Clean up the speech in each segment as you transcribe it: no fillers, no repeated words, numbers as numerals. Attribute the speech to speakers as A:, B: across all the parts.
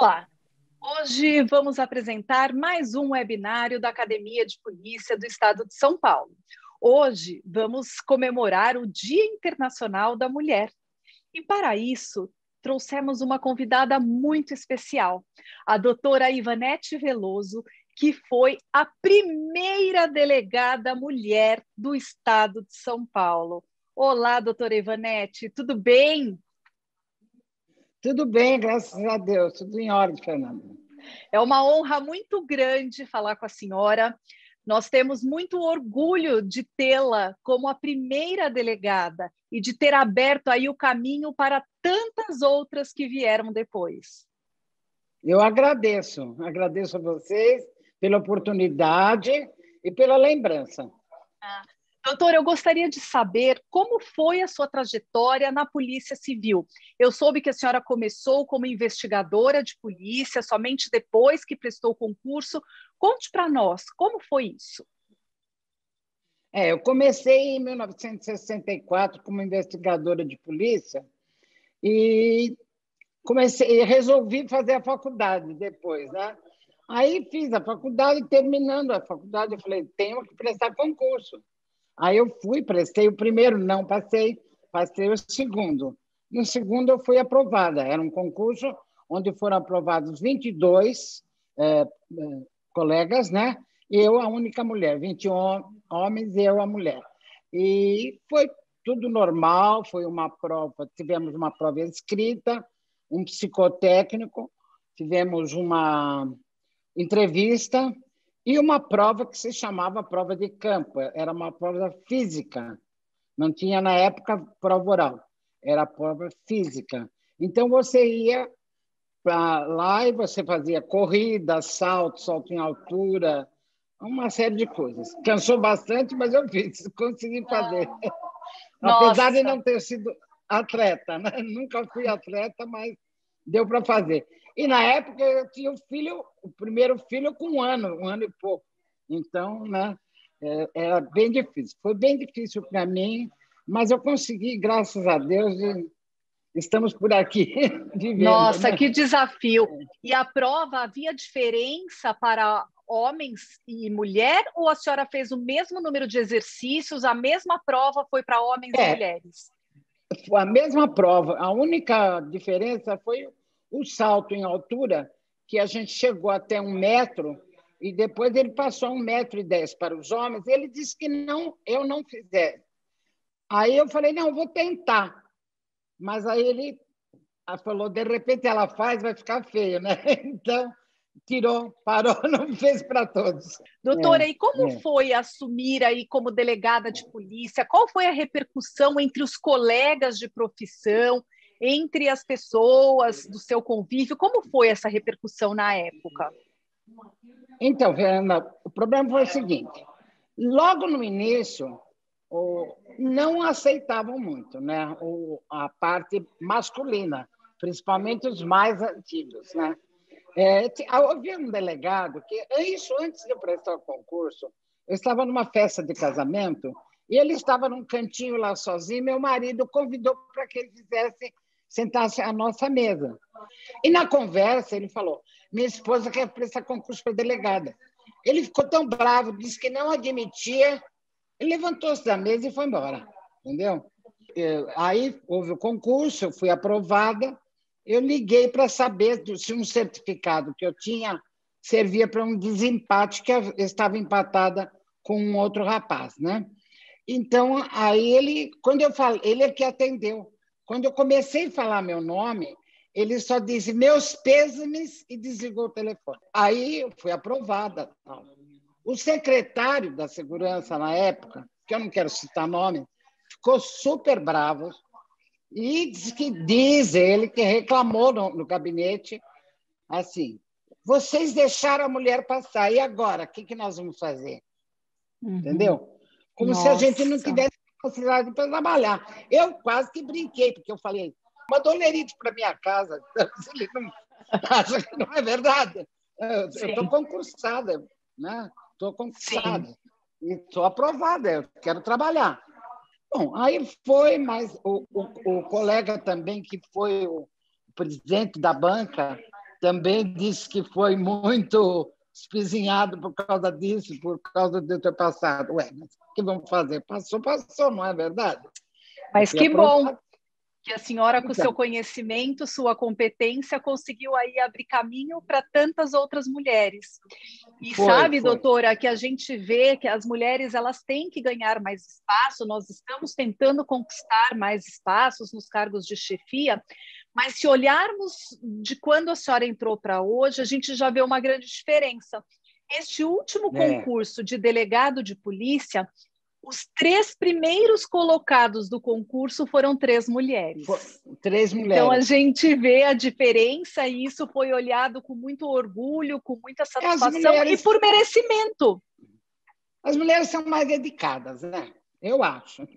A: Olá! Hoje vamos apresentar mais um webinário da Academia de Polícia do Estado de São Paulo. Hoje vamos comemorar o Dia Internacional da Mulher. E para isso, trouxemos uma convidada muito especial, a doutora Ivanete Veloso, que foi a primeira delegada mulher do Estado de São Paulo. Olá, doutora Ivanete, tudo bem?
B: Tudo bem, graças a Deus, tudo em ordem, Fernanda.
A: É uma honra muito grande falar com a senhora. Nós temos muito orgulho de tê-la como a primeira delegada e de ter aberto aí o caminho para tantas outras que vieram depois.
B: Eu agradeço a vocês pela oportunidade e pela lembrança.
A: Doutora, eu gostaria de saber como foi a sua trajetória na Polícia Civil. Eu soube que a senhora começou como investigadora de polícia, somente depois que prestou o concurso. Conte para nós, como foi isso?
B: Eu comecei em 1964 como investigadora de polícia e resolvi fazer a faculdade depois, né? Aí fiz a faculdade, terminando a faculdade, eu falei, tenho que prestar concurso. Aí eu fui, prestei o primeiro, não passei, passei o segundo. No segundo eu fui aprovada. Era um concurso onde foram aprovados 22 colegas, né? E eu a única mulher, 20 homens e eu a mulher. E foi tudo normal, foi uma prova, tivemos uma prova escrita, um psicotécnico, tivemos uma entrevista e uma prova que se chamava prova de campo, era uma prova física, não tinha na época prova oral, era prova física. Então você ia para lá e você fazia corrida, salto em altura, uma série de coisas. Cansou bastante, mas eu fiz, consegui fazer. Apesar de não ter sido atleta, né? Nunca fui atleta, mas deu para fazer. E na época eu tinha o primeiro filho com um ano e pouco. Então, né, era bem difícil. Foi bem difícil para mim, mas eu consegui, graças a Deus, estamos por aqui vivendo.
A: Nossa,
B: né?
A: Que desafio! E a prova, havia diferença para homens e mulher, ou a senhora fez o mesmo número de exercícios, a mesma prova foi para homens e mulheres?
B: Foi a mesma prova. A única diferença foi o salto em altura, que a gente chegou até 1 metro, e depois ele passou a 1,10 m para os homens. Ele disse que não, eu não fizesse. Aí eu falei, não, eu vou tentar. Mas aí ele falou, de repente ela faz, vai ficar feio, né? Então, tirou, parou, não fez para todos.
A: Doutora, e como foi assumir aí como delegada de polícia? Qual foi a repercussão entre os colegas de profissão, entre as pessoas do seu convívio? Como foi essa repercussão na época?
B: Então, Fernanda, o problema foi o seguinte. Logo no início, não aceitavam muito, né? A parte masculina, principalmente os mais antigos, né? Havia um delegado que, isso antes de eu prestar o concurso, eu estava numa festa de casamento e ele estava num cantinho lá sozinho, meu marido convidou para que ele sentasse à nossa mesa. E na conversa ele falou, minha esposa quer prestar concurso para delegada. Ele ficou tão bravo, disse que não admitia, ele levantou-se da mesa e foi embora, entendeu? Aí houve o concurso, eu fui aprovada, eu liguei para saber se um certificado que eu tinha servia para um desempate, que eu estava empatada com um outro rapaz, né? Então, aí ele é que atendeu. Quando eu comecei a falar meu nome, ele só disse meus pêsames e desligou o telefone. Aí eu fui aprovada. O secretário da segurança na época, que eu não quero citar nome, ficou super bravo e diz ele que reclamou no gabinete assim, vocês deixaram a mulher passar, e agora? O que nós vamos fazer? Entendeu? Como se a gente não tivesse capacidade para trabalhar. Eu quase que brinquei, porque eu falei, mandou lerite para minha casa. Ele não acha que não é verdade. Eu estou concursada, né? Estou concursada. E estou aprovada, eu quero trabalhar. Bom, aí foi, mas o colega também, que foi o presidente da banca, também disse que foi muito espizinhado por causa disso, por causa do teu passado. Ué, mas o que vamos fazer? Passou, passou, não é verdade?
A: Mas que bom
B: Aprovado.
A: que a senhora, com
B: Então,
A: seu conhecimento, sua competência, conseguiu aí abrir caminho para tantas outras mulheres. E sabe,
B: foi.
A: doutora, que a gente vê que as mulheres elas têm que ganhar mais espaço, nós estamos tentando conquistar mais espaços nos cargos de chefia, mas se olharmos de quando a senhora entrou para hoje, a gente já vê uma grande diferença. Este último concurso de delegado de polícia, os 3 primeiros colocados do concurso foram 3 mulheres.
B: 3 mulheres.
A: Então, a gente vê a diferença e isso foi olhado com muito orgulho, com muita satisfação e por merecimento.
B: As mulheres são mais dedicadas, né? Eu acho.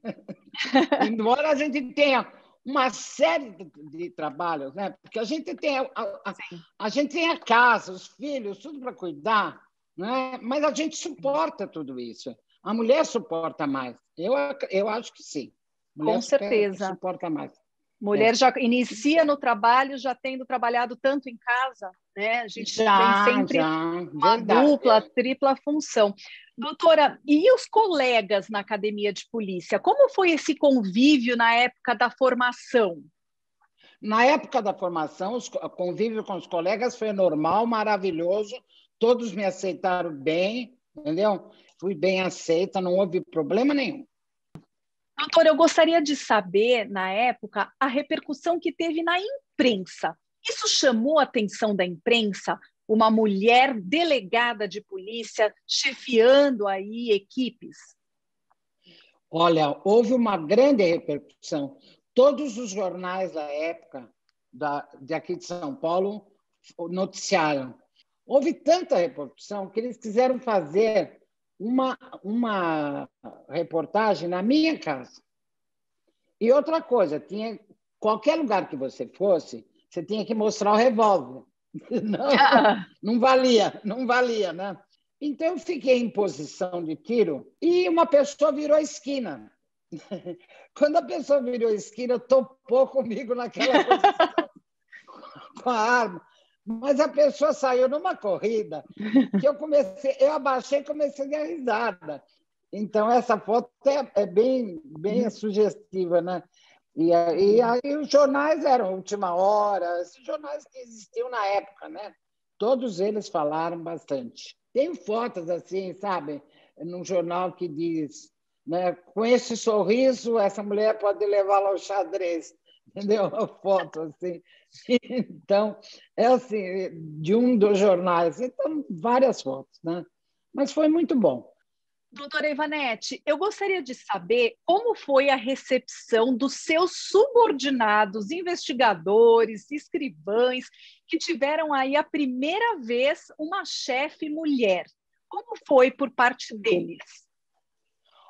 B: Embora a gente tenha uma série de trabalhos, né? Porque a gente tem a gente tem a casa, os filhos, tudo para cuidar, né? Mas a gente suporta tudo isso. A mulher suporta mais. Eu acho que sim.
A: Com certeza.
B: Suporta mais.
A: Mulher já inicia no trabalho, já tendo trabalhado tanto em casa, né? A gente tem sempre uma dupla, tripla função. Doutora, e os colegas na academia de polícia? Como foi esse convívio na época da formação?
B: Na época da formação, o convívio com os colegas foi normal, maravilhoso. Todos me aceitaram bem, entendeu? Fui bem aceita, não houve problema nenhum.
A: Doutora, eu gostaria de saber, na época, a repercussão que teve na imprensa. Isso chamou a atenção da imprensa? Uma mulher delegada de polícia chefiando aí equipes?
B: Olha, houve uma grande repercussão. Todos os jornais da época, de aqui de São Paulo, noticiaram. Houve tanta repercussão que eles quiseram fazer uma reportagem na minha casa. E outra coisa, qualquer lugar que você fosse, você tinha que mostrar o revólver. Não valia, né? Então, eu fiquei em posição de tiro e uma pessoa virou a esquina. Quando a pessoa virou a esquina, topou comigo naquela posição com a arma. Mas a pessoa saiu numa corrida que eu abaixei e comecei a dar risada. Então, essa foto é bem sugestiva, né? E aí os jornais eram Última Hora, esses jornais que existiam na época, né? Todos eles falaram bastante. Tem fotos assim, sabe? Num jornal que diz, né? Com esse sorriso, essa mulher pode levá-la ao xadrez. Entendeu? Uma foto assim. Então, é assim, de um dos jornais. Então, várias fotos, né? Mas foi muito bom.
A: Doutora Ivanete, eu gostaria de saber como foi a recepção dos seus subordinados, investigadores, escrivães, que tiveram aí a primeira vez uma chefe mulher. Como foi por parte deles?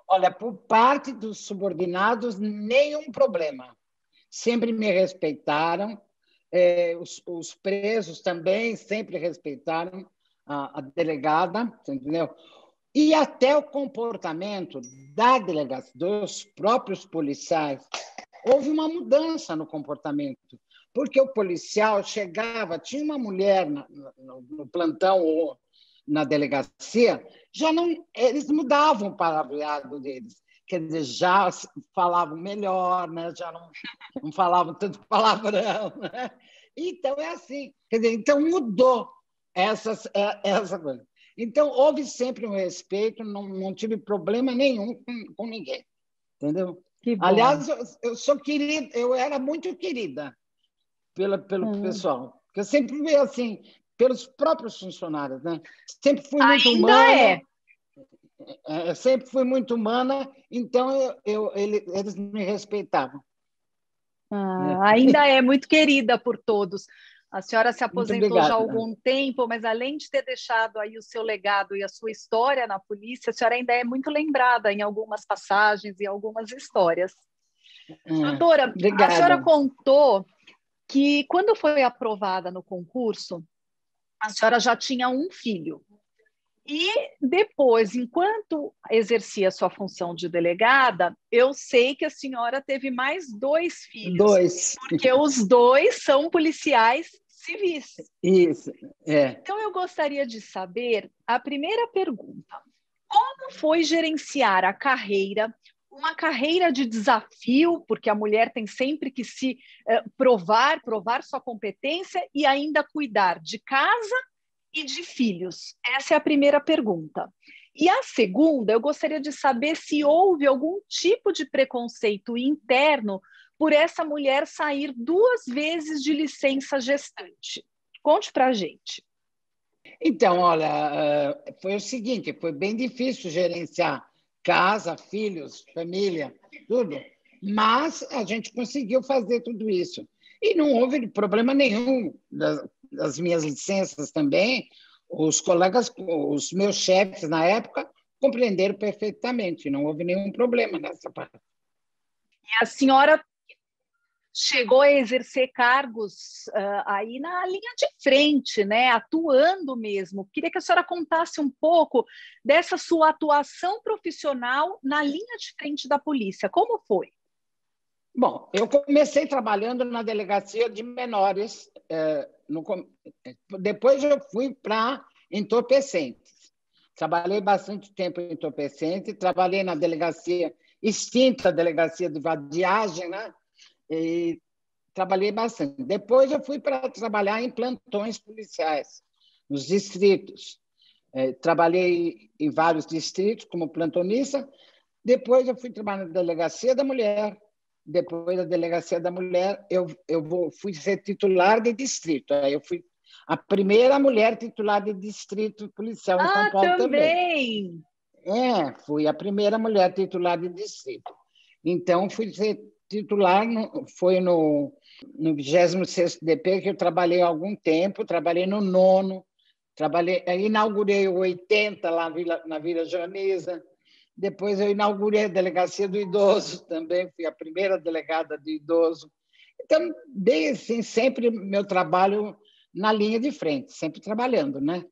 B: Olha, por parte dos subordinados, nenhum problema. Sempre me respeitaram, os presos também sempre respeitaram a delegada, entendeu? E até o comportamento da delegacia, dos próprios policiais, houve uma mudança no comportamento, porque o policial chegava, tinha uma mulher no plantão ou na delegacia, eles mudavam o palavreado deles. Quer dizer, já falavam melhor, né? Já não falavam tanto palavrão. Né? Então, é assim. Quer dizer, então, mudou essa coisa. Então, houve sempre um respeito, não tive problema nenhum com ninguém. Entendeu? Aliás, eu sou querida, eu era muito querida pelo pessoal. Porque eu sempre fui assim, pelos próprios funcionários. Né? Sempre fui muito humana. Sempre fui muito humana, então eles me respeitavam.
A: Ainda é muito querida por todos. A senhora se aposentou já há algum tempo, mas além de ter deixado aí o seu legado e a sua história na polícia, a senhora ainda é muito lembrada em algumas passagens e algumas histórias. Doutora,
B: obrigada.
A: A senhora contou que quando foi aprovada no concurso, a senhora já tinha um filho. E depois, enquanto exercia sua função de delegada, eu sei que a senhora teve mais 2 filhos.
B: 2.
A: Porque os 2 são policiais civis.
B: Isso,
A: Então, eu gostaria de saber a primeira pergunta. Como foi gerenciar a carreira, uma carreira de desafio, porque a mulher tem sempre que se provar sua competência e ainda cuidar de casa e de filhos? Essa é a primeira pergunta. E a segunda, eu gostaria de saber se houve algum tipo de preconceito interno por essa mulher sair 2 vezes de licença gestante. Conte para a gente.
B: Então, olha, foi o seguinte, foi bem difícil gerenciar casa, filhos, família, tudo, mas a gente conseguiu fazer tudo isso. E não houve problema nenhum das minhas licenças também. Os colegas, os meus chefes na época, compreenderam perfeitamente, não houve nenhum problema nessa parte.
A: E a senhora chegou a exercer cargos aí na linha de frente, né? Atuando mesmo. Queria que a senhora contasse um pouco dessa sua atuação profissional na linha de frente da polícia. Como foi?
B: Bom, eu comecei trabalhando na delegacia de menores. Depois eu fui para entorpecentes. Trabalhei bastante tempo em entorpecente, trabalhei na delegacia, extinta delegacia de vadiagem, né? E trabalhei bastante. Depois eu fui para trabalhar em plantões policiais, nos distritos. Trabalhei em vários distritos como plantonista. Depois eu fui trabalhar na delegacia da mulher. Depois da delegacia da mulher, fui ser titular de distrito. Aí eu fui a primeira mulher titular de distrito policial em São Paulo também. Fui a primeira mulher titular de distrito. Então, fui ser titular, foi no 26º DP que eu trabalhei há algum tempo, trabalhei no 9º, inaugurei o 80 lá na Vila Joanesa. Depois eu inaugurei a delegacia do idoso também, fui a primeira delegada do idoso. Então, dei assim, sempre meu trabalho na linha de frente, sempre trabalhando, né?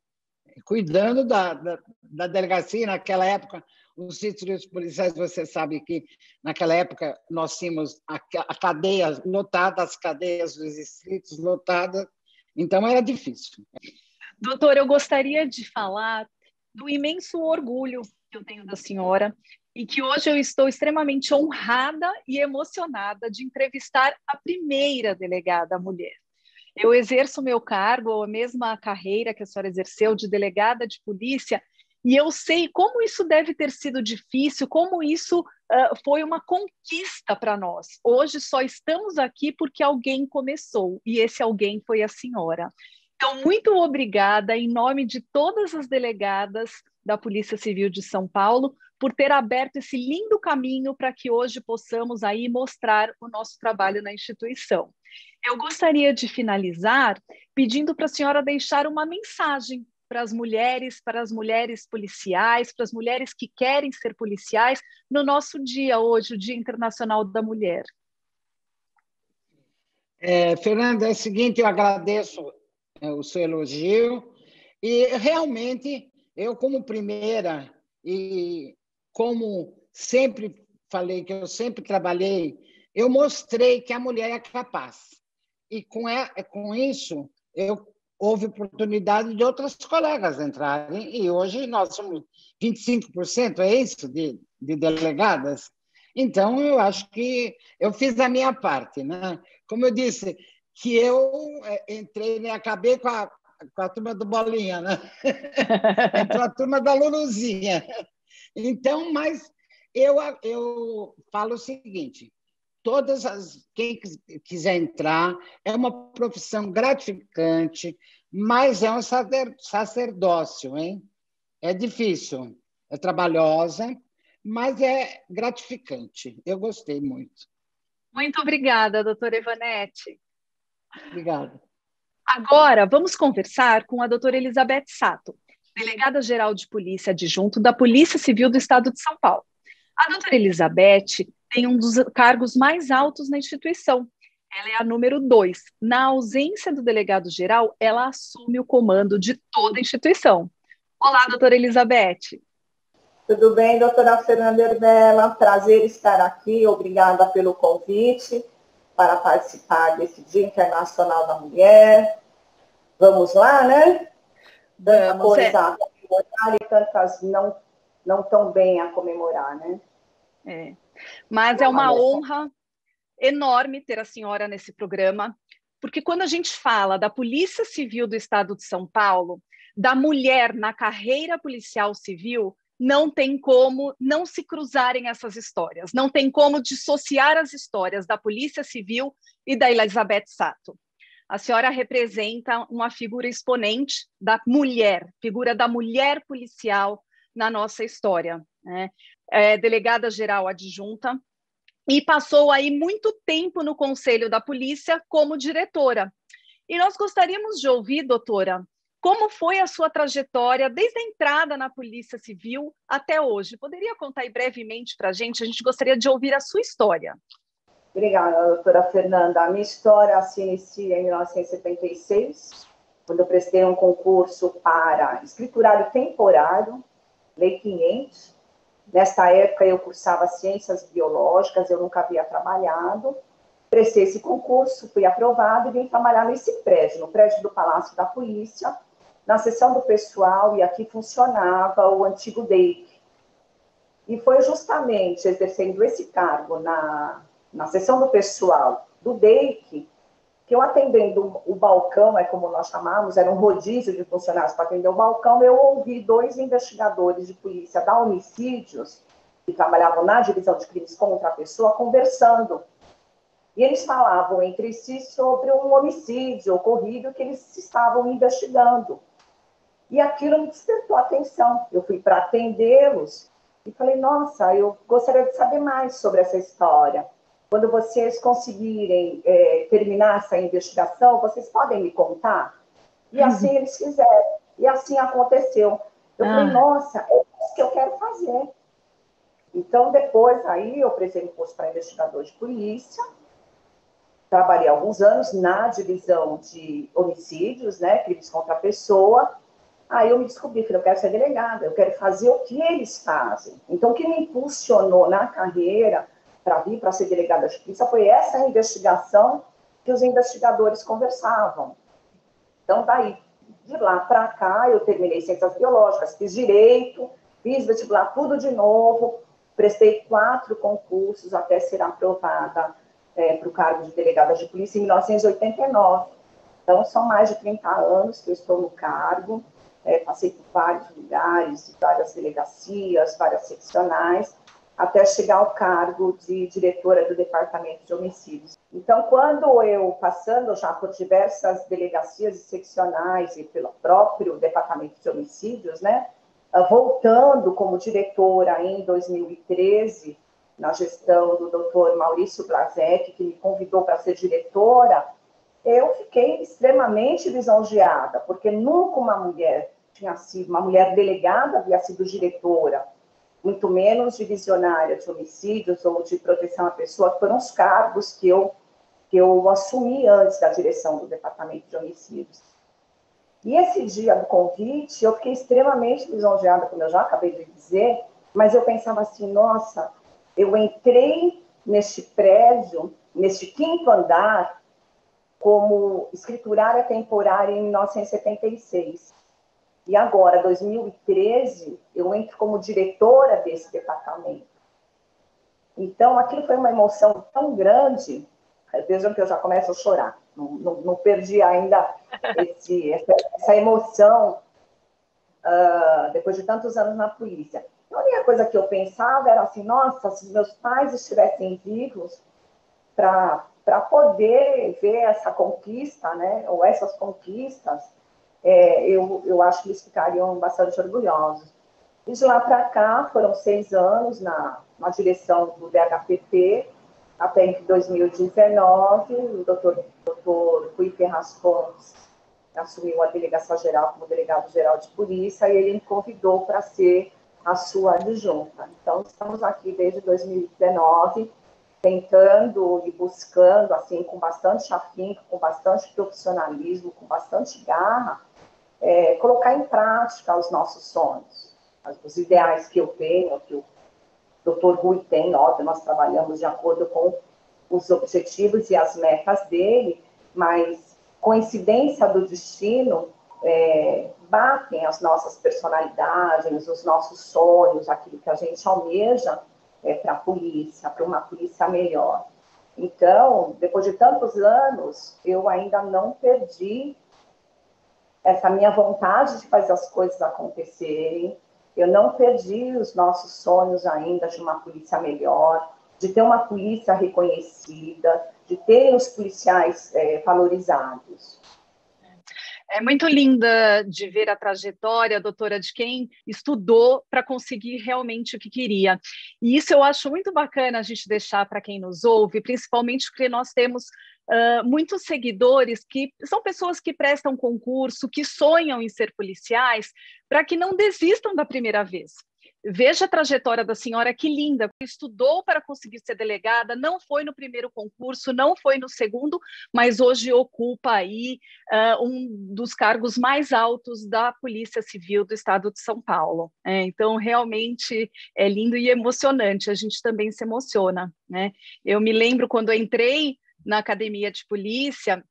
B: Cuidando da delegacia. Naquela época, os distritos policiais, você sabe que naquela época nós tínhamos a cadeia lotada, as cadeias dos distritos lotadas, então era difícil.
A: Doutor, eu gostaria de falar do imenso orgulho que eu tenho da senhora e que hoje eu estou extremamente honrada e emocionada de entrevistar a primeira delegada mulher. Eu exerço meu cargo, a mesma carreira que a senhora exerceu de delegada de polícia, e eu sei como isso deve ter sido difícil, como isso foi uma conquista para nós. Hoje só estamos aqui porque alguém começou, e esse alguém foi a senhora. Então, muito obrigada, em nome de todas as delegadas da Polícia Civil de São Paulo, por ter aberto esse lindo caminho para que hoje possamos aí mostrar o nosso trabalho na instituição. Eu gostaria de finalizar pedindo para a senhora deixar uma mensagem para as mulheres policiais, para as mulheres que querem ser policiais, no nosso dia hoje, o Dia Internacional da Mulher.
B: Fernanda, é o seguinte, eu agradeço o seu elogio e realmente eu, como primeira e como sempre falei que eu sempre trabalhei, eu mostrei que a mulher é capaz. E com isso, houve oportunidade de outras colegas entrarem, e hoje nós somos 25%, é isso, de delegadas. Então, eu acho que eu fiz a minha parte, né? Como eu disse, que eu entrei, né, acabei com a turma do Bolinha, né? Entrou a turma da Luluzinha. Então, mas eu falo o seguinte, quem quiser entrar, é uma profissão gratificante, mas é um sacerdócio, hein? É difícil, é trabalhosa, mas é gratificante. Eu gostei muito.
A: Muito obrigada, doutora Ivanete.
B: Obrigada.
A: Agora, vamos conversar com a doutora Elizabeth Sato, delegada-geral de polícia adjunto da Polícia Civil do Estado de São Paulo. A doutora Elizabeth tem um dos cargos mais altos na instituição. Ela é a número 2. Na ausência do delegado-geral, ela assume o comando de toda a instituição. Olá, doutora Elizabeth.
C: Tudo bem, doutora Fernanda Ervela? Prazer estar aqui. Obrigada pelo convite para participar desse Dia Internacional da Mulher. Vamos lá, né? Tanta
A: Vamos,
C: coisa a comemorar e tantas não tão bem a comemorar, né?
A: Mas é uma honra enorme ter a senhora nesse programa, porque quando a gente fala da Polícia Civil do Estado de São Paulo, da mulher na carreira policial civil, não tem como não se cruzarem essas histórias, não tem como dissociar as histórias da Polícia Civil e da Elizabeth Sato. A senhora representa uma figura exponente da mulher, figura da mulher policial na nossa história, né? É delegada-geral adjunta, e passou aí muito tempo no Conselho da Polícia como diretora. E nós gostaríamos de ouvir, doutora, como foi a sua trajetória desde a entrada na Polícia Civil até hoje? Poderia contar aí brevemente para a gente? A gente gostaria de ouvir a sua história.
C: Obrigada, doutora Fernanda. A minha história se inicia em 1976, quando eu prestei um concurso para escriturário temporário, Lei 500. Nesta época, eu cursava Ciências Biológicas, eu nunca havia trabalhado. Prestei esse concurso, fui aprovado e vim trabalhar nesse prédio, no prédio do Palácio da Polícia, na seção do pessoal, e aqui funcionava o antigo DEIC. E foi justamente exercendo esse cargo na seção do pessoal do DEIC, que eu atendendo o balcão, é como nós chamamos, era um rodízio de funcionários para atender o balcão, eu ouvi 2 investigadores de polícia da homicídios, que trabalhavam na divisão de crimes contra a pessoa, conversando. E eles falavam entre si sobre um homicídio ocorrido que eles estavam investigando. E aquilo me despertou a atenção. Eu fui para atendê-los e falei, nossa, eu gostaria de saber mais sobre essa história. Quando vocês conseguirem terminar essa investigação, vocês podem me contar? E assim eles fizeram. E assim aconteceu. Eu falei, nossa, é isso que eu quero fazer. Então, depois, aí eu prestei um curso para investigador de polícia. Trabalhei alguns anos na divisão de homicídios, né, crimes contra a pessoa. Aí eu me descobri, falei, eu quero ser delegada, eu quero fazer o que eles fazem. Então, o que me impulsionou na carreira para vir para ser delegada de polícia foi essa investigação que os investigadores conversavam. Então, daí, de lá para cá, eu terminei Ciências Biológicas, fiz Direito, fiz vestibular tudo de novo, prestei 4 concursos até ser aprovada para o cargo de delegada de polícia em 1989. Então, são mais de 30 anos que eu estou no cargo, passei por vários lugares, várias delegacias, várias seccionais, até chegar ao cargo de diretora do Departamento de Homicídios. Então, quando eu, passando já por diversas delegacias e seccionais e pelo próprio Departamento de Homicídios, né, voltando como diretora em 2013, na gestão do Dr. Maurício Blazek, que me convidou para ser diretora, eu fiquei extremamente lisonjeada, porque nunca uma mulher tinha sido, uma mulher delegada havia sido diretora, muito menos divisionária de homicídios ou de proteção à pessoa, que foram os cargos que eu assumi antes da direção do Departamento de Homicídios. E esse dia do convite, eu fiquei extremamente lisonjeada, como eu já acabei de dizer, mas eu pensava assim, nossa, eu entrei neste prédio, neste 5º andar, como escriturária temporária em 1976. E agora, 2013, eu entro como diretora desse departamento. Então, aquilo foi uma emoção tão grande, vejam que eu já começo a chorar, não perdi ainda essa emoção depois de tantos anos na polícia. A única coisa que eu pensava era assim, nossa, se meus pais estivessem vivos para poder ver essa conquista, né, ou essas conquistas, eu acho que eles ficariam bastante orgulhosos. E de lá para cá, foram 6 anos na direção do DHPP, até que em 2019, o doutor Rui Ferraz Pontes assumiu a delegacia geral como delegado-geral de polícia, e ele me convidou para ser a sua adjunta. Então, estamos aqui desde 2019, tentando e buscando, assim, com bastante afinco, com bastante profissionalismo, com bastante garra, colocar em prática os nossos sonhos, os ideais que eu tenho, que o Dr. Rui tem, óbvio, nós trabalhamos de acordo com os objetivos e as metas dele, mas coincidência do destino, batem as nossas personalidades, os nossos sonhos, aquilo que a gente almeja para a polícia, para uma polícia melhor. Então, depois de tantos anos, eu ainda não perdi essa minha vontade de fazer as coisas acontecerem, eu não perdi os nossos sonhos ainda de uma polícia melhor, de ter uma polícia reconhecida, de ter os policiais valorizados.
A: É muito linda de ver a trajetória, doutora, de quem estudou para conseguir realmente o que queria. E isso eu acho muito bacana a gente deixar para quem nos ouve, principalmente porque nós temos muitos seguidores que são pessoas que prestam concurso, que sonham em ser policiais, para que não desistam da primeira vez. Veja a trajetória da senhora, que linda, estudou para conseguir ser delegada, não foi no primeiro concurso, não foi no segundo, mas hoje ocupa aí um dos cargos mais altos da Polícia Civil do Estado de São Paulo. Então, realmente é lindo e emocionante, a gente também se emociona, né? Eu me lembro quando eu entrei na Academia de Polícia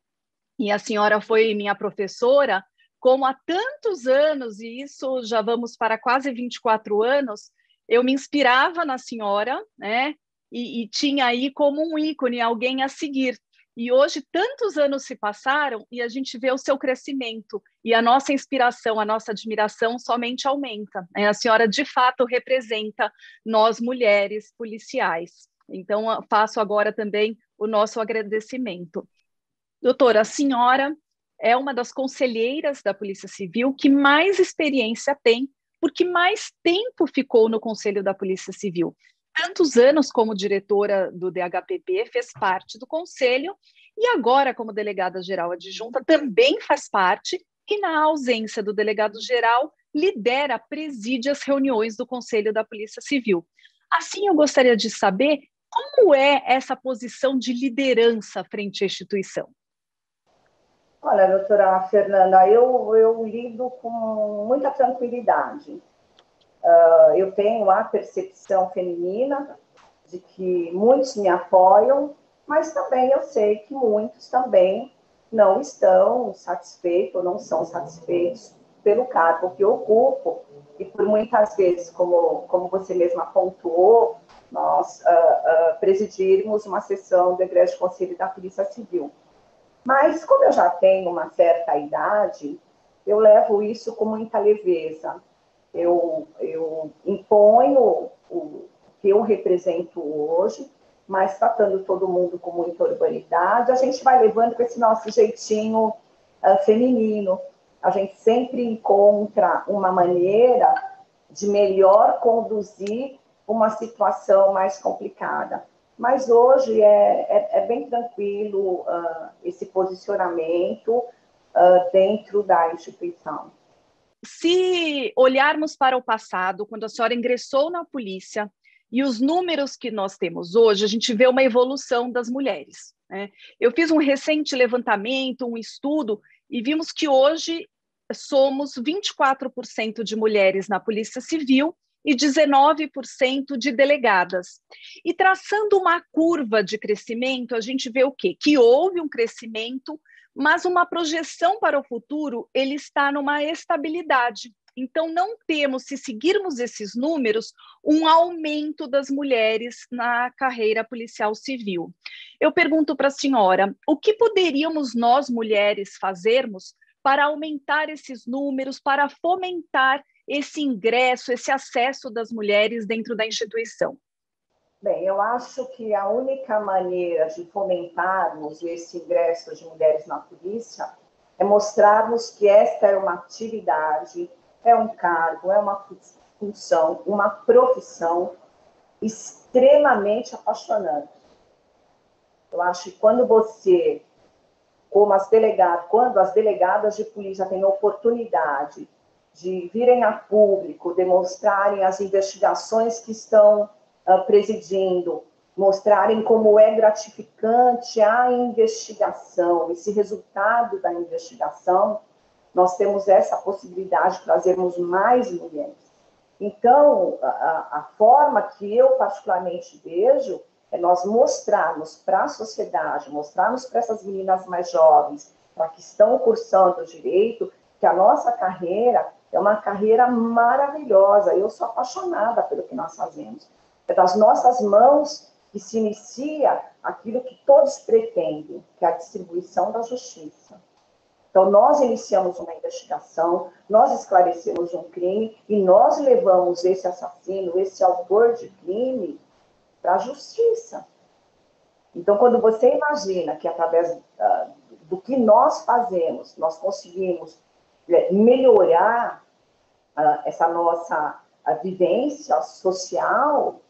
A: e a senhora foi minha professora, como há tantos anos, e isso já vamos para quase 24 anos, eu me inspirava na senhora, né? E tinha aí como um ícone, alguém a seguir. E hoje tantos anos se passaram e a gente vê o seu crescimento e a nossa inspiração, a nossa admiração somente aumenta, né? A senhora de fato representa nós mulheres policiais. Então, faço agora também o nosso agradecimento. Doutora, a senhora é uma das conselheiras da Polícia Civil que mais experiência tem, porque mais tempo ficou no Conselho da Polícia Civil. Tantos anos como diretora do DHPP, fez parte do Conselho, e agora, como delegada-geral adjunta, também faz parte, e na ausência do delegado-geral, lidera, preside as reuniões do Conselho da Polícia Civil. Assim, eu gostaria de saber como é essa posição de liderança frente à instituição.
C: Olha, doutora Fernanda, eu lido com muita tranquilidade. Eu tenho a percepção feminina de que muitos me apoiam, mas também eu sei que muitos também não estão satisfeitos, não são satisfeitos pelo cargo que eu ocupo, e por muitas vezes, como você mesma pontuou, nós presidirmos uma sessão do Egresso Conselho da Polícia Civil. Mas, como eu já tenho uma certa idade, eu levo isso com muita leveza. Eu imponho o que eu represento hoje, mas tratando todo mundo com muita urbanidade, a gente vai levando com esse nosso jeitinho feminino. A gente sempre encontra uma maneira de melhor conduzir uma situação mais complicada. Mas hoje é bem tranquilo esse posicionamento dentro da instituição.
A: Se olharmos para o passado, quando a senhora ingressou na polícia, e os números que nós temos hoje, a gente vê uma evolução das mulheres, né? Eu fiz um recente levantamento, um estudo, e vimos que hoje somos 24% de mulheres na Polícia Civil, e 19% de delegadas. E traçando uma curva de crescimento, a gente vê o quê? Que houve um crescimento, mas uma projeção para o futuro, ele está numa estabilidade. Então, não temos, se seguirmos esses números, um aumento das mulheres na carreira policial civil. Eu pergunto para a senhora, o que poderíamos nós, mulheres, fazermos para aumentar esses números, para fomentar esse ingresso, esse acesso das mulheres dentro da instituição?
C: Bem, eu acho que a única maneira de fomentarmos esse ingresso de mulheres na polícia é mostrarmos que esta é uma atividade, é um cargo, é uma função, uma profissão extremamente apaixonante. Eu acho que quando quando as delegadas de polícia têm a oportunidade de virem a público, demonstrarem as investigações que estão presidindo, mostrarem como é gratificante a investigação, esse resultado da investigação, nós temos essa possibilidade de trazermos mais mulheres. Então, a forma que eu particularmente vejo é nós mostrarmos para a sociedade, mostrarmos para essas meninas mais jovens para que estão cursando direito, que a nossa carreira é uma carreira maravilhosa. Eu sou apaixonada pelo que nós fazemos. É das nossas mãos que se inicia aquilo que todos pretendem, que é a distribuição da justiça. Então, nós iniciamos uma investigação, nós esclarecemos um crime e nós levamos esse assassino, esse autor de crime, para a justiça. Então, quando você imagina que através do que nós fazemos, nós conseguimos melhorar essa nossa vivência social,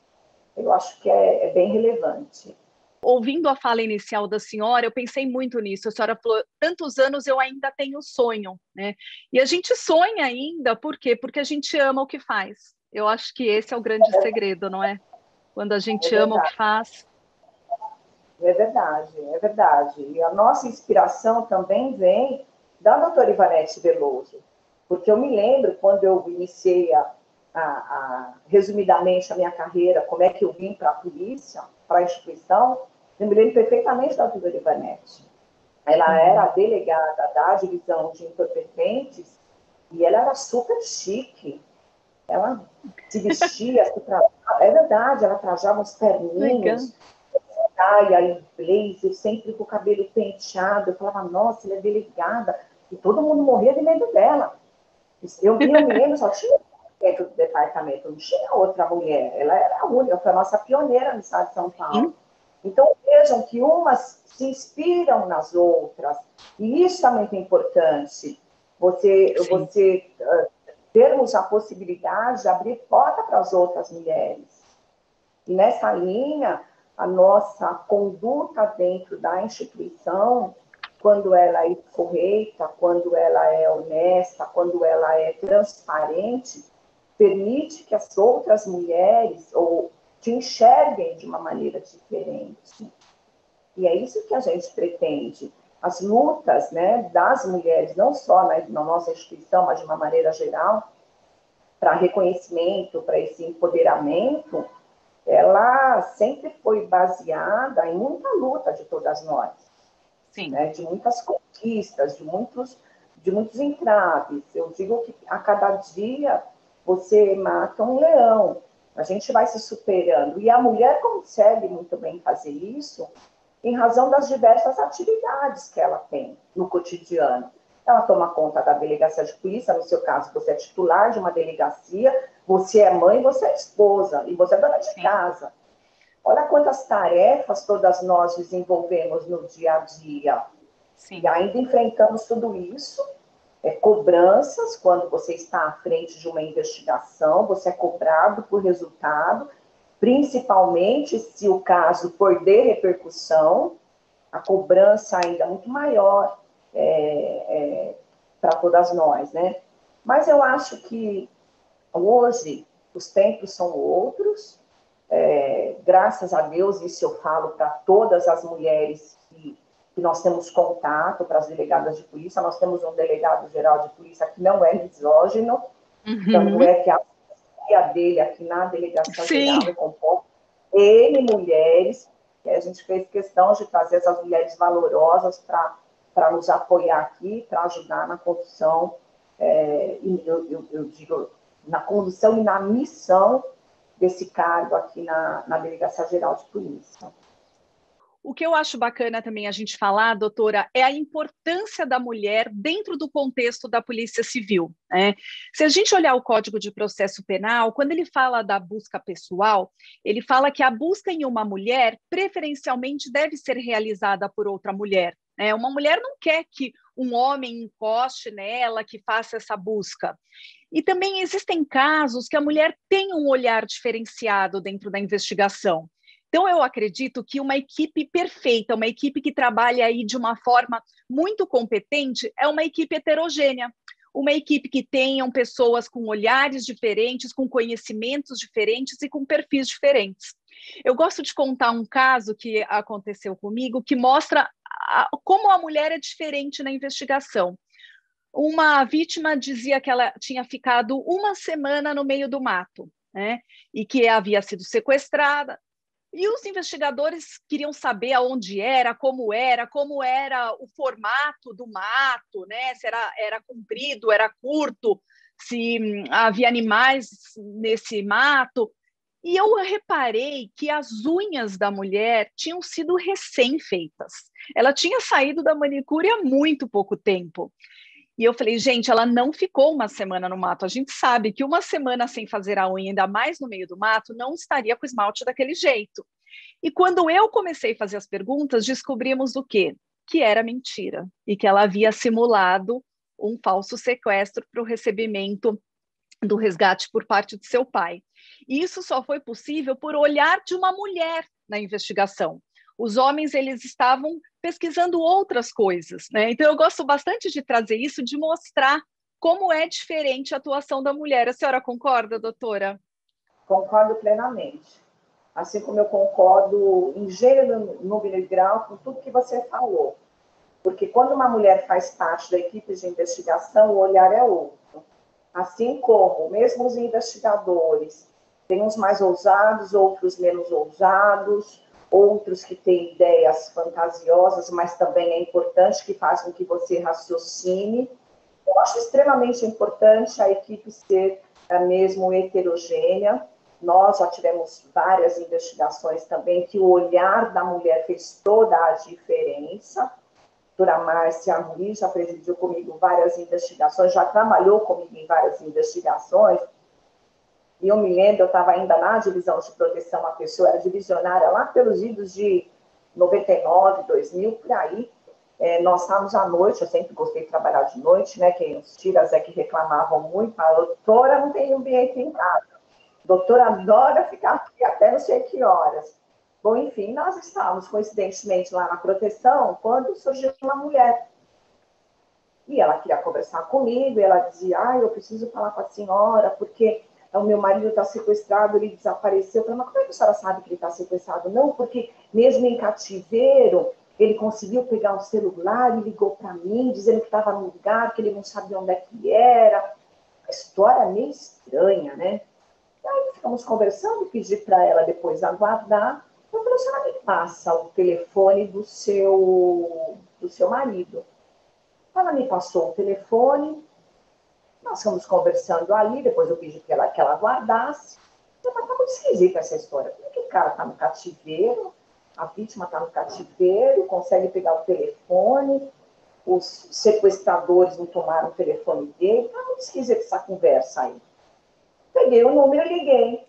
C: eu acho que é bem relevante.
A: Ouvindo a fala inicial da senhora, eu pensei muito nisso. A senhora falou, tantos anos eu ainda tenho sonho, né? E a gente sonha ainda, por quê? Porque a gente ama o que faz. Eu acho que esse é o grande segredo, não é? Quando a gente ama o que faz.
C: É verdade, é verdade. E a nossa inspiração também vem da doutora Ivanete Veloso, porque eu me lembro quando eu iniciei resumidamente a minha carreira, como é que eu vim para a polícia, para a instituição, eu me lembro perfeitamente da doutora Ivanete. Ela era a delegada da divisão de entorpecentes e ela era super chique. Ela se vestia, é verdade, ela trajava uns terninhos, saia e blazer, sempre com o cabelo penteado. Eu falava, nossa, ela é delegada. E todo mundo morria de medo dela. Eu me lembro, só tinha dentro do departamento, não tinha outra mulher. Ela era a única, foi a nossa pioneira no estado de São Paulo. Então, vejam que umas se inspiram nas outras. E isso também é importante. Você termos a possibilidade de abrir porta para as outras mulheres. E nessa linha, a nossa conduta dentro da instituição, quando ela é correta, quando ela é honesta, quando ela é transparente, permite que as outras mulheres te enxerguem de uma maneira diferente. E é isso que a gente pretende. As lutas, né, das mulheres, não só na nossa instituição, mas de uma maneira geral, para reconhecimento, para esse empoderamento, ela sempre foi baseada em muita luta de todas nós. Sim. Né, de muitas conquistas, de muitos entraves. Eu digo que a cada dia você mata um leão, a gente vai se superando. E a mulher consegue muito bem fazer isso em razão das diversas atividades que ela tem no cotidiano. Ela toma conta da delegacia de polícia, no seu caso, você é titular de uma delegacia, você é mãe, você é esposa, e você é dona de casa. Olha quantas tarefas todas nós desenvolvemos no dia a dia. Sim. E ainda enfrentamos tudo isso, cobranças, quando você está à frente de uma investigação, você é cobrado por resultado, principalmente se o caso for de repercussão, a cobrança ainda é muito maior para todas nós, né? Mas eu acho que hoje os tempos são outros, graças a Deus, isso eu falo para todas as mulheres que nós temos contato, para as delegadas de polícia, nós temos um delegado-geral de polícia que não é misógino, tanto é que a dele aqui na delegacia geral é composta N mulheres, e a gente fez questão de trazer essas mulheres valorosas para nos apoiar aqui, para ajudar na condução, eu digo, na condução e na missão desse cargo aqui na Delegacia Geral de Polícia.
A: O que eu acho bacana também a gente falar, doutora, é a importância da mulher dentro do contexto da Polícia Civil, né? Se a gente olhar o Código de Processo Penal, quando ele fala da busca pessoal, ele fala que a busca em uma mulher, preferencialmente, deve ser realizada por outra mulher, né? Uma mulher não quer que um homem encoste nela, que faça essa busca. E também existem casos que a mulher tem um olhar diferenciado dentro da investigação. Então, eu acredito que uma equipe perfeita, uma equipe que trabalha aí de uma forma muito competente, é uma equipe heterogênea, uma equipe que tenham pessoas com olhares diferentes, com conhecimentos diferentes e com perfis diferentes. Eu gosto de contar um caso que aconteceu comigo, que mostra como a mulher é diferente na investigação. Uma vítima dizia que ela tinha ficado uma semana no meio do mato, né? E que havia sido sequestrada. E os investigadores queriam saber aonde era, como era o formato do mato, né? Se era comprido, era curto, se havia animais nesse mato. E eu reparei que as unhas da mulher tinham sido recém-feitas. Ela tinha saído da manicure há muito pouco tempo. E eu falei, gente, ela não ficou uma semana no mato. A gente sabe que uma semana sem fazer a unha, ainda mais no meio do mato, não estaria com o esmalte daquele jeito. E quando eu comecei a fazer as perguntas, descobrimos o quê? Que era mentira e que ela havia simulado um falso sequestro para o recebimento do resgate por parte de seu pai. E isso só foi possível por olhar de uma mulher na investigação. Os homens, eles estavam pesquisando outras coisas, né? Então, eu gosto bastante de trazer isso, de mostrar como é diferente a atuação da mulher. A senhora concorda, doutora?
C: Concordo plenamente. Assim como eu concordo em gênero, número e grau com tudo que você falou. Porque quando uma mulher faz parte da equipe de investigação, o olhar é outro. Assim como, mesmo os investigadores, tem uns mais ousados, outros menos ousados, outros que têm ideias fantasiosas, mas também é importante, que faz com que você raciocine. Eu acho extremamente importante a equipe ser mesmo heterogênea. Nós já tivemos várias investigações também que o olhar da mulher fez toda a diferença. A doutora Márcia Ruiz já presidiu comigo várias investigações, já trabalhou comigo em várias investigações. E eu me lembro, eu estava ainda na divisão de proteção à pessoa, era divisionária lá pelos idos de 99, 2000, por aí. Nós estávamos à noite, eu sempre gostei de trabalhar de noite, né? Que os tiras que reclamavam muito, a doutora não tem ambiente em casa. A doutora adora ficar aqui até não sei que horas. Bom, enfim, nós estávamos, coincidentemente, lá na proteção, quando surgiu uma mulher. E ela queria conversar comigo, e ela dizia, eu preciso falar com a senhora, porque o meu marido está sequestrado, ele desapareceu. Eu falei, mas como é que a senhora sabe que ele está sequestrado? Não, porque mesmo em cativeiro, ele conseguiu pegar o celular e ligou para mim, dizendo que estava num lugar, que ele não sabia onde é que era. Uma história meio estranha, né? E aí ficamos conversando, pedi para ela depois aguardar. Eu falei, a senhora me passa o telefone do seu marido. Ela me passou o telefone, nós fomos conversando ali, depois eu pedi que ela aguardasse. Mas tá muito esquisita essa história. Por que o cara está no cativeiro, a vítima está no cativeiro, consegue pegar o telefone, os sequestradores não tomaram o telefone dele? Tá muito esquisita essa conversa aí. Peguei o número e liguei.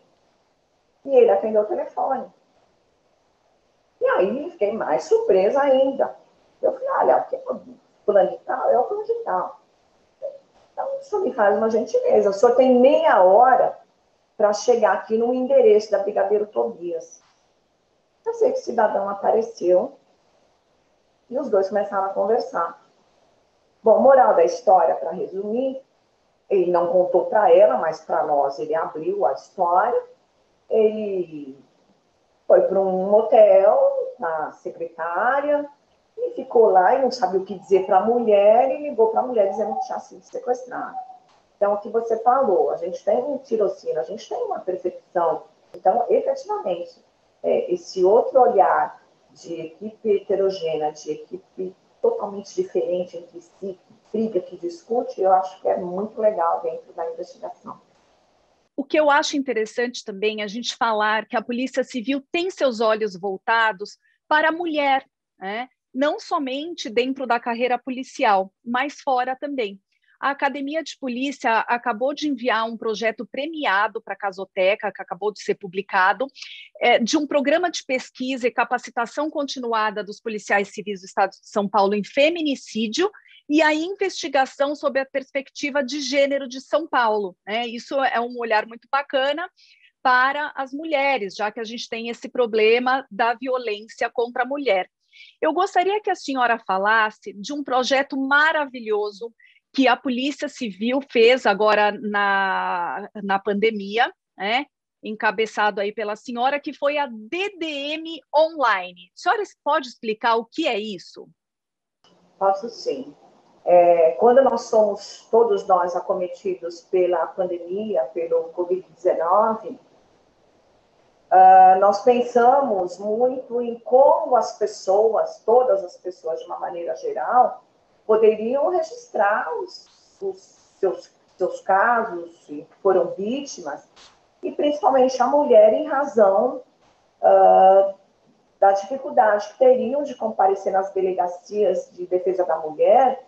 C: E ele atendeu o telefone. E aí fiquei mais surpresa ainda. Eu falei, olha, o que é fulano de tal? É o fulano de tal. Então, o senhor me faz uma gentileza. O senhor tem meia hora para chegar aqui no endereço da Brigadeiro Tobias. Eu sei que o cidadão apareceu e os dois começaram a conversar. Bom, moral da história, para resumir, ele não contou para ela, mas para nós ele abriu a história. Ele foi para um motel, a secretária, e ficou lá e não sabia o que dizer para a mulher, e ligou para a mulher dizendo que tinha sido sequestrado. Então, o que você falou, a gente tem um tirocínio, a gente tem uma percepção. Então, efetivamente, esse outro olhar de equipe heterogênea, de equipe totalmente diferente entre si, que briga, que discute, eu acho que é muito legal dentro da investigação.
A: O que eu acho interessante também é a gente falar que a Polícia Civil tem seus olhos voltados para a mulher, né? Não somente dentro da carreira policial, mas fora também. A Academia de Polícia acabou de enviar um projeto premiado para a Casoteca, que acabou de ser publicado, de um programa de pesquisa e capacitação continuada dos policiais civis do Estado de São Paulo em feminicídio, e a investigação sobre a perspectiva de gênero de São Paulo, né? Isso é um olhar muito bacana para as mulheres, já que a gente tem esse problema da violência contra a mulher. Eu gostaria que a senhora falasse de um projeto maravilhoso que a Polícia Civil fez agora na pandemia, né? Encabeçado aí pela senhora, que foi a DDM Online. A senhora pode explicar o que é isso?
C: Posso sim. Quando nós somos, todos nós, acometidos pela pandemia, pelo Covid-19, nós pensamos muito em como as pessoas, todas as pessoas de uma maneira geral, poderiam registrar os seus casos, se foram vítimas, e principalmente a mulher em razão da dificuldade que teriam de comparecer nas delegacias de defesa da mulher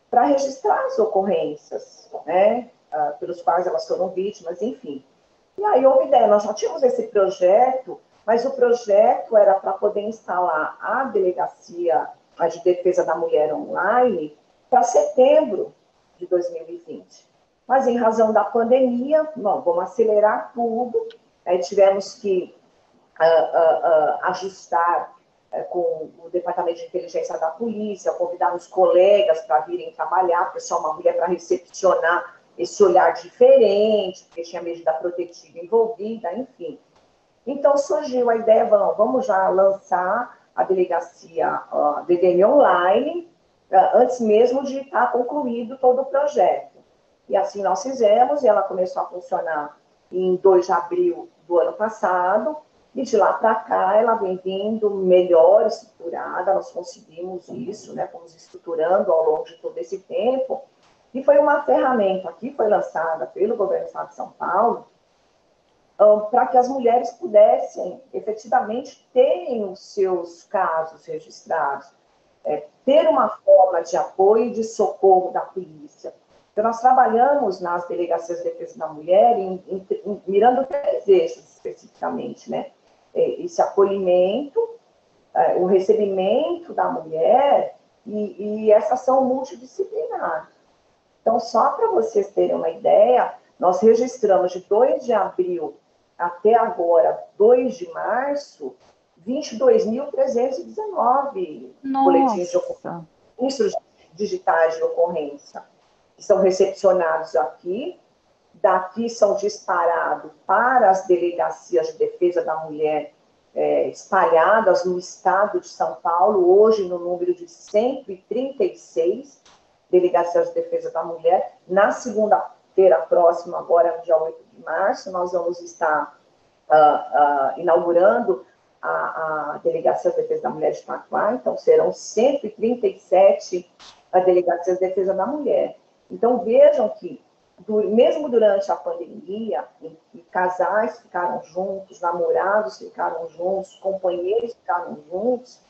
C: para registrar as ocorrências, né, pelos quais elas foram vítimas, enfim. E aí houve ideia, nós já tínhamos esse projeto, mas o projeto era para poder instalar a delegacia de defesa da mulher online para setembro de 2020. Mas em razão da pandemia, não, vamos acelerar tudo, aí tivemos que ajustar com o Departamento de Inteligência da Polícia, convidar os colegas para virem trabalhar, porque só uma mulher para recepcionar esse olhar diferente, porque tinha medida protetiva envolvida, enfim. Então surgiu a ideia, vamos já lançar a delegacia DDM online, antes mesmo de estar concluído todo o projeto. E assim nós fizemos, e ela começou a funcionar em 2 de abril do ano passado, e de lá para cá ela vem vindo melhor estruturada, nós conseguimos isso, né, fomos estruturando ao longo de todo esse tempo, e foi uma ferramenta que foi lançada pelo governo do Estado de São Paulo para que as mulheres pudessem efetivamente terem os seus casos registrados, ter uma forma de apoio e de socorro da polícia. Então, nós trabalhamos nas delegacias de defesa da mulher mirando 3 eixos especificamente, né? Esse acolhimento, o recebimento da mulher e essa ação multidisciplinar. Então, só para vocês terem uma ideia, nós registramos de 2 de abril até agora, 2 de março, 22.319 boletins de ocorrência, registros digitais de ocorrência, que são recepcionados aqui. Daqui são disparados para as delegacias de defesa da mulher espalhadas no estado de São Paulo, hoje no número de 136 delegacias de defesa da mulher. Na segunda-feira próxima, agora dia 8 de março, nós vamos estar inaugurando a Delegacia de Defesa da Mulher de Itaquá, então serão 137 delegacias de defesa da mulher. Então vejam que, mesmo durante a pandemia, em que casais ficaram juntos, namorados ficaram juntos, companheiros ficaram juntos,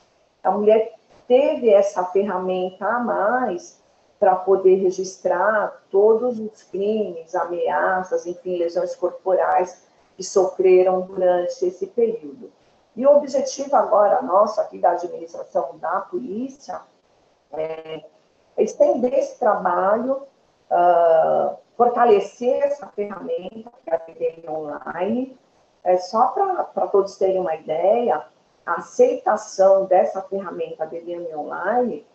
C: a mulher teve essa ferramenta a mais para poder registrar todos os crimes, ameaças, enfim, lesões corporais que sofreram durante esse período. E o objetivo agora nosso aqui da administração da polícia é estender esse trabalho, fortalecer essa ferramenta, que é a DDM online. Só para todos terem uma ideia, a aceitação dessa ferramenta DDM online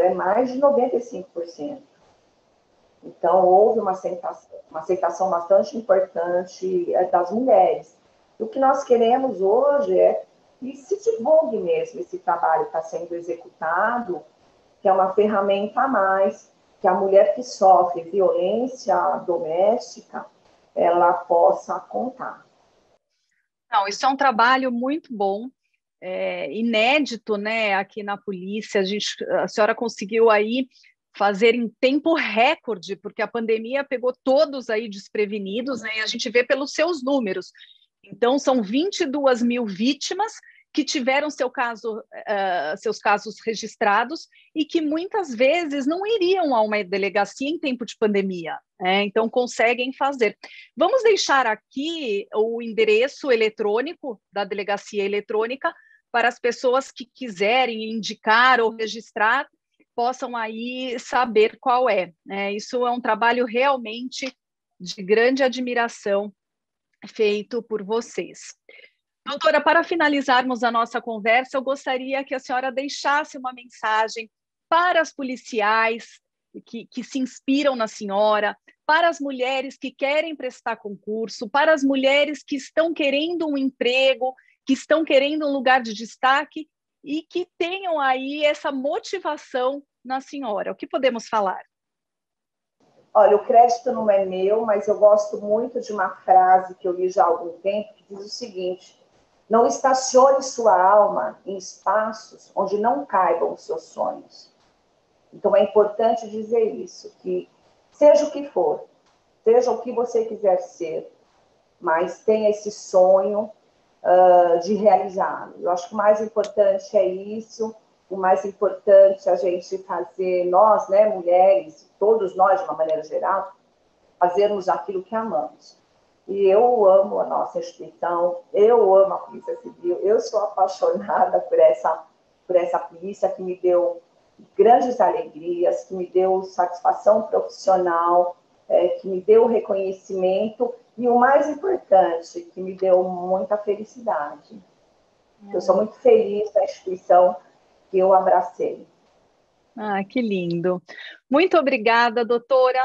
C: é mais de 95%. Então, houve uma aceitação bastante importante das mulheres. O que nós queremos hoje é que se divulgue mesmo esse trabalho que está sendo executado, que é uma ferramenta a mais, que a mulher que sofre violência doméstica, ela possa contar.
A: Não, isso é um trabalho muito bom, inédito, né, aqui na polícia. A senhora conseguiu aí fazer em tempo recorde, porque a pandemia pegou todos aí desprevenidos, né, e a gente vê pelos seus números. Então, são 22 mil vítimas que tiveram seus casos registrados e que muitas vezes não iriam a uma delegacia em tempo de pandemia, né? Então conseguem fazer. Vamos deixar aqui o endereço eletrônico da delegacia eletrônica para as pessoas que quiserem indicar ou registrar, possam aí saber qual é, né? Isso é um trabalho realmente de grande admiração feito por vocês. Doutora, para finalizarmos a nossa conversa, eu gostaria que a senhora deixasse uma mensagem para as policiais que se inspiram na senhora, para as mulheres que querem prestar concurso, para as mulheres que estão querendo um emprego, que estão querendo um lugar de destaque e que tenham aí essa motivação na senhora. O que podemos falar?
C: Olha, o crédito não é meu, mas eu gosto muito de uma frase que eu li já há algum tempo, que diz o seguinte: não estacione sua alma em espaços onde não caibam os seus sonhos. Então, é importante dizer isso, que seja o que for, seja o que você quiser ser, mas tenha esse sonho de realizá-lo. Eu acho que o mais importante é isso, o mais importante é a gente fazer, nós, né, mulheres, todos nós, de uma maneira geral, fazermos aquilo que amamos. E eu amo a nossa instituição, eu amo a Polícia Civil, eu sou apaixonada por essa polícia que me deu grandes alegrias, que me deu satisfação profissional, que me deu reconhecimento e, o mais importante, que me deu muita felicidade. Eu sou muito feliz da instituição que eu abracei.
A: Ah, que lindo. Muito obrigada, doutora.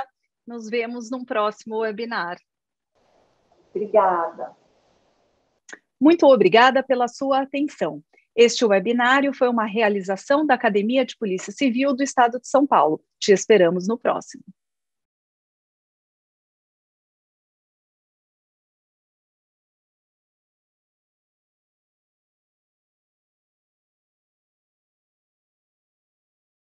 A: Nos vemos num próximo webinar.
C: Obrigada.
A: Muito obrigada pela sua atenção. Este webinário foi uma realização da Academia de Polícia Civil do Estado de São Paulo. Te esperamos no próximo.